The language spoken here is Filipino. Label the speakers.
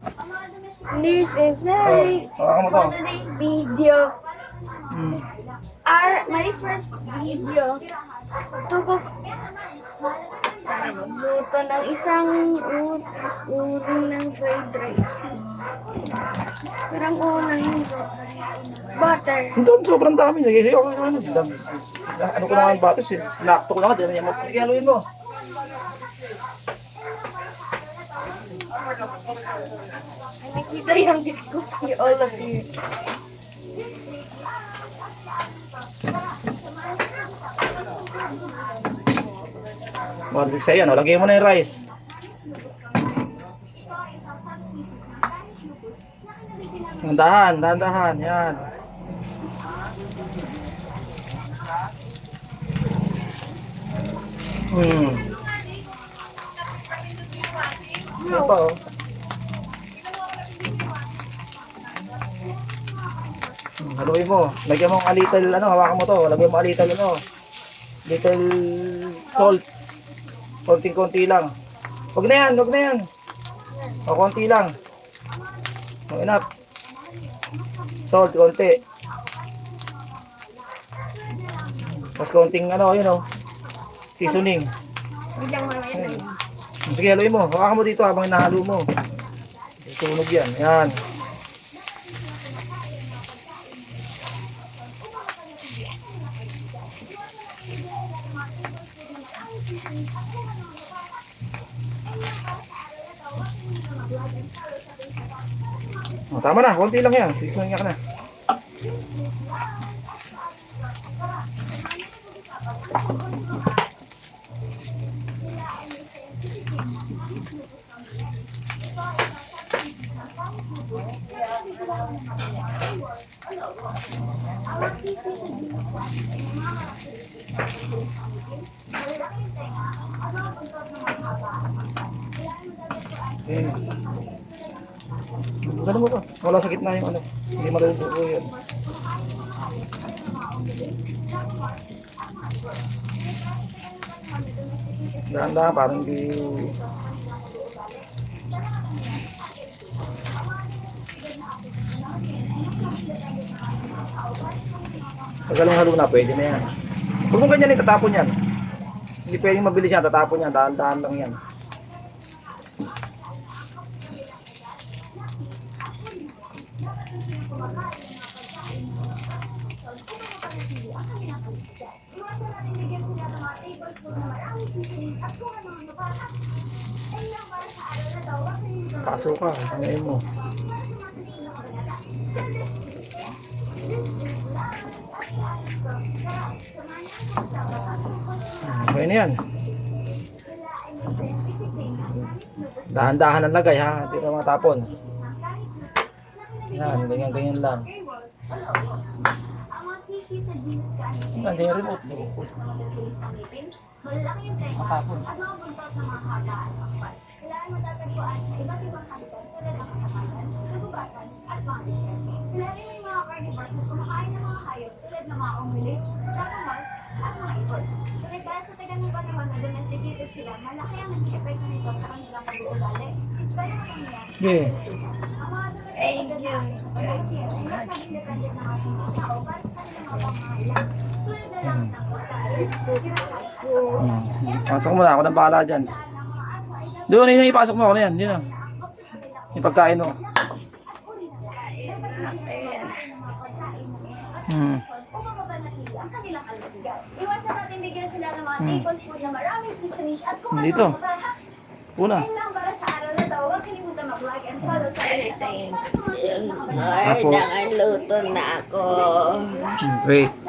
Speaker 1: This is for today's video. My first video to cook luto ng isang uling ng fried rice. Pero ang unahin ko ay butter.
Speaker 2: Doon, sobrang dami. Nagkakayo ako naman. Ano ko naman batis, sinakto ko naman. Di naman yung haluin mo.
Speaker 1: Nakita yung biscuit ni all of you.
Speaker 2: Maraming sa'yo, no? Lagyan mo na yung rice. Dahan, dahan, yan. Ano pa, oh? Haluin mo. Lagyan mo ang little, hawakan mo to. Lagyan mo ang little, little salt. Konting-konti lang. Huwag na yan, huwag na yan. O, konti lang. O, enough. Salt, konti. Tapos konting, seasoning. Sige, haluin mo. Hawakan mo dito habang hinahalo mo. Tunog yan. Yan. Oh, tama na, konti lang yan. Seasoning ka na. Ganun mo to. Wala sa gitna yung Hindi maluluto yun. Dahan-dahan parang di... Pagkalong-halo na, pwede na yan. Huwag mong ganyan tatapon yan. Hindi pwedeng mabilis yan, tatapon yan. Dahan-dahan lang yan. Paso ka, hangayin mo. Okay na yan. Dahan-dahan ang lagay ha, hindi na matapon. Yan, ganyan-ganyan lang. Hindi yung remote.
Speaker 3: Malalaki yung tenga
Speaker 2: Matapon.
Speaker 3: at mga buntot na mga kagaan ng akpat. Kailangan matatagpuan sa iba't ibang habitat tulad ng katamaran, kagubatan, at mga diskarte. Kilala mo yung mga carnivores na kumakain ng mga hayop tulad ng mga unggolis, dragomars, at mga ibon. Ngunit dahil sa tagal ng panahon na domesticated sila, malaki ang naging epekto nito sa kanilang pag-uugali. Kaya naman yan,
Speaker 2: Yeah.
Speaker 3: ang mga domesticated na pagkakasiyan ay mas naging dependent ng ating mga tao para sa kanilang mga pangangailangan. Tulad na lang ng pagkain, tirahan,
Speaker 2: Pasok mo na, ako nang bahala dyan. Doon, yun yung ipasok mo ako na yan. Yun na. Yung pagkain mo.
Speaker 3: ang kanilang almusal. Iwasan natin bigyan sila ng mga tablespoon na maraming seasonings at kung
Speaker 2: Dito.
Speaker 3: ano ang
Speaker 2: Una.
Speaker 3: Ayun lang para sa araw na to. Huwag kalimutan mag-like and follow sa akin. Para sa mga susunod na kabanata.
Speaker 2: Tapos,
Speaker 1: Luto na ako.
Speaker 2: wait.